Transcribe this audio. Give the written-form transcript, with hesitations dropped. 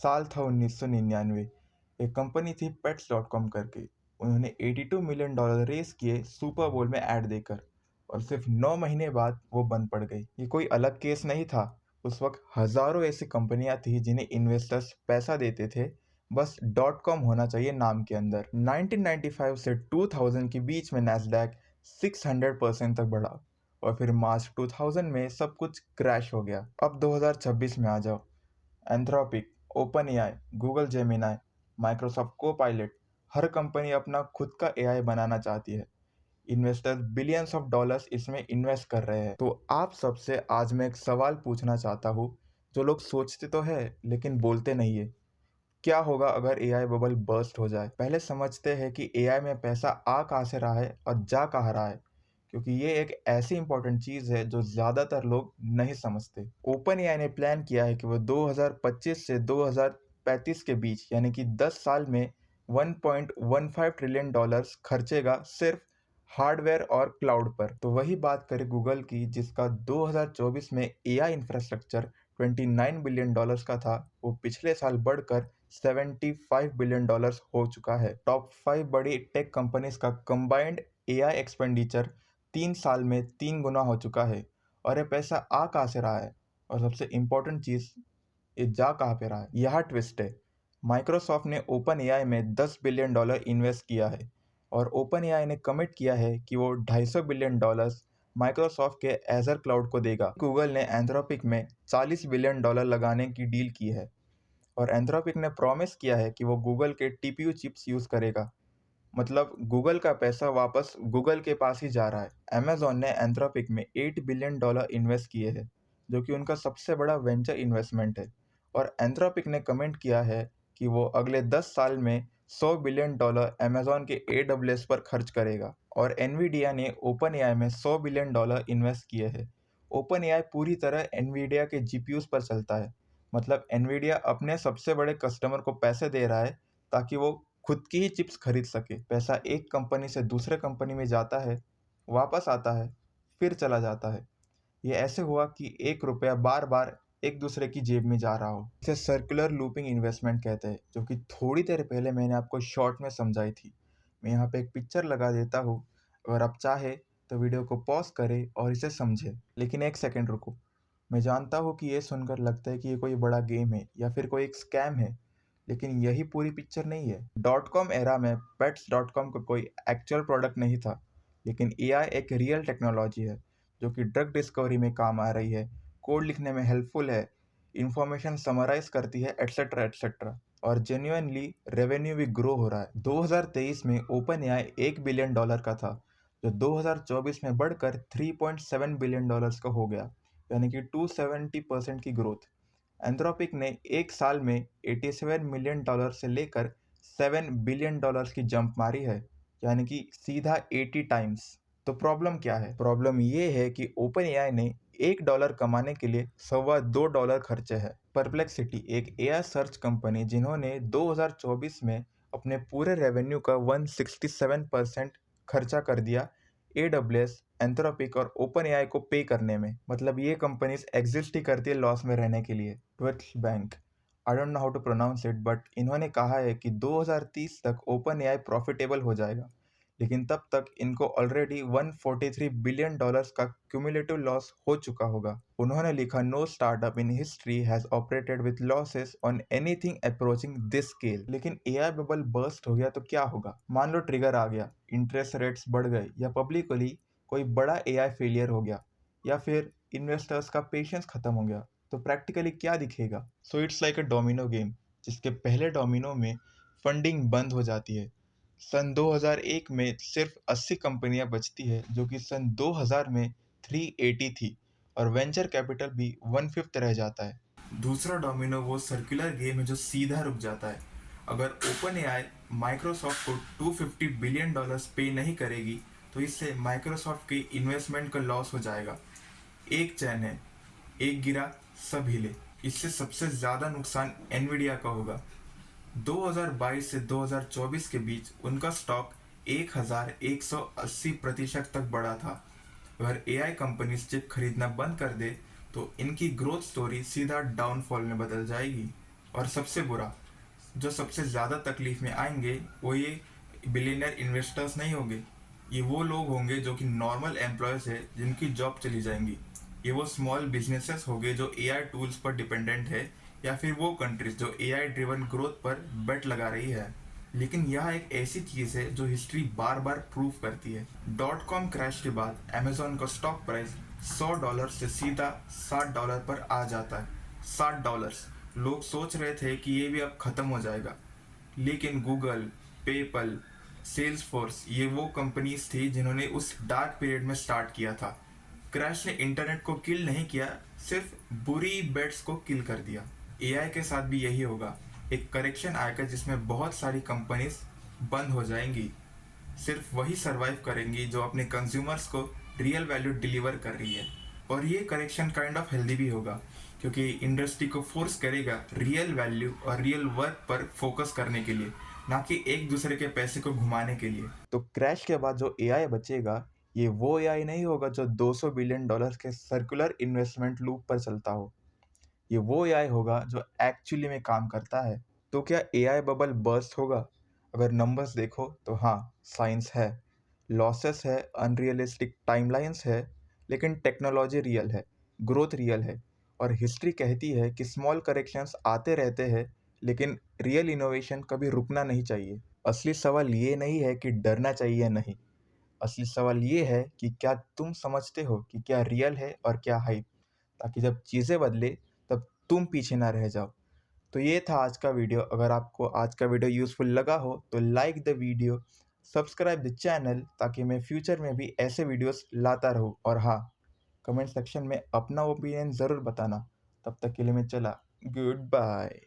साल था 1999। एक कंपनी थी पेट्स डॉट कॉम करके। उन्होंने $82 मिलियन रेस किए सुपर बोल में ऐड देकर, और सिर्फ 9 महीने बाद वो बंद पड़ गई। ये कोई अलग केस नहीं था। उस वक्त हजारों ऐसी कंपनियां थी जिन्हें इन्वेस्टर्स पैसा देते थे, बस डॉट कॉम होना चाहिए नाम के अंदर। 1995 से 2000 के बीच में नैस्डैक 600% तक बढ़ा, और फिर मार्च 2000 में सब कुछ क्रैश हो गया। अब 2026 में आ जाओ। Anthropic, open AI, Google Gemini, Microsoft Copilot, हर कंपनी अपना खुद का एआई बनाना चाहती है। इन्वेस्टर्स बिलियंस ऑफ डॉलर्स इसमें इन्वेस्ट कर रहे हैं। तो आप सबसे आज मैं एक सवाल पूछना चाहता हूँ, जो लोग सोचते तो है लेकिन बोलते नहीं है। क्या होगा अगर एआई बबल बर्स्ट हो जाए? पहले समझते हैं कि एआई में पैसा आ कहाँ से रहा है और जा कहाँ रहा है, क्योंकि ये एक ऐसी इंपॉर्टेंट चीज है जो ज्यादातर लोग नहीं समझते। ओपन एआई ने प्लान किया है कि वो 2025 से 2035 के बीच, यानी कि 10 साल में 1.15 ट्रिलियन डॉलर्स खर्चेगा सिर्फ हार्डवेयर और क्लाउड पर। तो वही बात करें गूगल की, जिसका 2024 में एआई इंफ्रास्ट्रक्चर $29 बिलियन का था, वो पिछले साल बढ़कर $75 बिलियन हो चुका है। टॉप 5 बड़ी टेक कंपनीज का कंबाइंड एआई एक्सपेंडिचर 3 साल में 3 गुना हो चुका है। और ये पैसा आ कहाँ से रहा है, और सबसे इम्पोर्टेंट चीज, ये जा कहाँ पे रहा है? यहाँ ट्विस्ट है। माइक्रोसॉफ्ट ने ओपन एआई में $10 बिलियन इन्वेस्ट किया है, और ओपन एआई ने कमिट किया है कि वो $250 बिलियन माइक्रोसॉफ्ट के एजर क्लाउड को देगा। गूगल ने एंथ्रोपिक में $40 बिलियन लगाने की डील की है, और एंथ्रोपिक ने प्रॉमिस किया है कि वो गूगल के टीपीयू चिप्स यूज करेगा। मतलब गूगल का पैसा वापस गूगल के पास ही जा रहा है। अमेजॉन ने एंथ्रोपिक में $8 बिलियन इन्वेस्ट किए हैं, जो कि उनका सबसे बड़ा वेंचर इन्वेस्टमेंट है। और एंथ्रोपिक ने कमेंट किया है कि वो अगले 10 साल में $100 बिलियन अमेजॉन के AWS पर खर्च करेगा। और एनवीडिया ने ओपन एआई में $100 बिलियन इन्वेस्ट किए हैं। ओपन एआई पूरी तरह एनवीडिया के जीपीयूज पर चलता है। मतलब एनवीडिया अपने सबसे बड़े कस्टमर को पैसे दे रहा है ताकि वो खुद की ही चिप्स खरीद सके। पैसा एक कंपनी से दूसरे कंपनी में जाता है, वापस आता है, फिर चला जाता है। ये ऐसे हुआ कि एक रुपया बार बार एक दूसरे की जेब में जा रहा हो। इसे सर्कुलर लूपिंग इन्वेस्टमेंट कहते हैं, जो कि थोड़ी देर पहले मैंने आपको शॉर्ट में समझाई थी। मैं यहाँ पे एक पिक्चर लगा देता हूँ, अगर आप चाहे तो वीडियो को पॉज करें और इसे समझें। लेकिन एक सेकंड रुको। मैं जानता हूँ कि ये सुनकर लगता है कि ये कोई बड़ा गेम है या फिर कोई एक स्कैम है, लेकिन यही पूरी पिक्चर नहीं है। डॉट कॉम एरा में पेट्स डॉट कॉम का कोई एक्चुअल प्रोडक्ट नहीं था, लेकिन एआई एक रियल टेक्नोलॉजी है जो कि ड्रग डिस्कवरी में काम आ रही है, कोड लिखने में हेल्पफुल है, इंफॉर्मेशन समराइज करती है, एटसेट्रा एटसेट्रा। और जेन्युइनली रेवेन्यू भी ग्रो हो रहा है। 2023 में ओपन एआई $1 बिलियन का था, जो 2024 में बढ़कर $3.7 बिलियन का हो गया, यानी कि 270% की ग्रोथ। एंथ्रोपिक ने एक साल में $87 मिलियन से लेकर $7 बिलियन की जंप मारी है, यानी कि सीधा 80 टाइम्स। तो प्रॉब्लम क्या है? प्रॉब्लम ये है कि ओपन एआई ने $1 कमाने के लिए $2.25 खर्चे हैं। परप्लेक्सिटी एक एआई सर्च कंपनी, जिन्होंने 2024 में अपने पूरे रेवेन्यू का 167% खर्चा कर दिया AWS, एंथ्रोपिक और ओपन एआई को पे करने में। मतलब ये कंपनीज एग्जिस्ट ही करती है लॉस में रहने के लिए। Twelfth bank, I don't know how to pronounce it, but इन्होंने कहा है कि 2030 तक ओपन एआई प्रॉफिटेबल हो जाएगा, लेकिन तब तक इनको ऑलरेडी $143 बिलियन का क्यूमुलेटिव लॉस हो चुका होगा। उन्होंने लिखा, no startup in history has operated with losses on anything approaching this scale. लेकिन एआई बबल बर्स्ट हो गया तो क्या होगा? मान लो ट्रिगर आ गया, इंटरेस्ट रेट्स बढ़ गए, या पब्लिकली कोई बड़ा एआई फेलियर हो गया, या फिर इन्वेस्टर्स का पेशेंस खत्म हो गया, तो प्रैक्टिकली क्या दिखेगा? So it's like a domino game, जिसके पहले डोमिनो में फंडिंग बंद हो जाती है। सन 2001 में सिर्फ 80 कंपनियां बचती है, जो कि सन 2000 में 380 थी, और वेंचर कैपिटल भी 1/5 रह जाता है। दूसरा डोमिनो वो सर्कुलर गेम है जो सीधा रुक जाता है। अगर ओपन एआई माइक्रोसॉफ्ट को $250 बिलियन पे नहीं करेगी, तो इससे माइक्रोसॉफ्ट की इन्वेस्टमेंट का लॉस हो जाएगा। एक चैन है, एक गिरा सब हिले। इससे सबसे ज्यादा नुकसान एनवीडिया का होगा। 2022 से 2024 के बीच उनका स्टॉक 1180% तक बढ़ा था। अगर एआई कंपनीज चिप खरीदना बंद कर दे, तो इनकी ग्रोथ स्टोरी सीधा डाउनफॉल में बदल जाएगी। और सबसे बुरा, जो सबसे ज़्यादा तकलीफ में आएंगे वो ये बिलियनर इन्वेस्टर्स नहीं होंगे। ये वो लोग होंगे जो कि नॉर्मल एम्प्लॉयज़ है जिनकी जॉब चली जाएंगी। ये वो स्मॉल बिजनेसेस होंगे जो एआई टूल्स पर डिपेंडेंट है, या फिर वो कंट्रीज जो एआई ड्रिवन ग्रोथ पर बेट लगा रही है। लेकिन यह एक ऐसी चीज़ है जो हिस्ट्री बार बार प्रूव करती है। डॉट कॉम क्रैश के बाद अमेजोन का स्टॉक प्राइस $100 से सीधा $60 पर आ जाता है। $60। लोग सोच रहे थे कि ये भी अब खत्म हो जाएगा, लेकिन गूगल, पेपल, सेल्सफोर्स ये वो कंपनीज थी जिन्होंने उस डार्क पीरियड में स्टार्ट किया था। क्रैश ने इंटरनेट को किल नहीं किया, सिर्फ बुरी बेट्स को किल कर दिया। एआई के साथ भी यही होगा। एक करेक्शन आएगा जिसमें बहुत सारी कंपनीज बंद हो जाएंगी। सिर्फ वही सरवाइव करेंगी जो अपने कंज्यूमर्स को रियल वैल्यू डिलीवर कर रही है। और ये करेक्शन काइंड ऑफ हेल्दी भी होगा, क्योंकि इंडस्ट्री को फोर्स करेगा रियल वैल्यू और रियल वर्क पर फोकस करने के लिए, ना कि एक दूसरे के पैसे को घुमाने के लिए। तो क्रैश के बाद जो एआई बचेगा, ये वो एआई नहीं होगा जो $200 बिलियन के सर्कुलर इन्वेस्टमेंट लूप पर चलता हो। ये वो एआई होगा जो एक्चुअली में काम करता है। तो क्या एआई बबल बर्स्ट होगा? अगर नंबर्स देखो तो हाँ, साइंस है, लॉसेस है, अनरियलिस्टिक टाइमलाइंस है, लेकिन टेक्नोलॉजी रियल है, ग्रोथ रियल है। और हिस्ट्री कहती है कि स्मॉल करेक्शंस आते रहते हैं, लेकिन रियल इनोवेशन कभी रुकना नहीं चाहिए। असली सवाल ये नहीं है कि डरना चाहिए या नहीं। असली सवाल ये है कि क्या तुम समझते हो कि क्या रियल है और क्या हाइप, ताकि जब चीज़ें बदले तब तुम पीछे ना रह जाओ। तो ये था आज का वीडियो। अगर आपको आज का वीडियो यूज़फुल लगा हो तो like the video, subscribe the channel, ताकि मैं फ्यूचर में भी ऐसे वीडियोस लाता रहूँ। और हाँ, कमेंट सेक्शन में अपना ओपिनियन ज़रूर बताना। तब तक के लिए मैं चला, गुड बाय।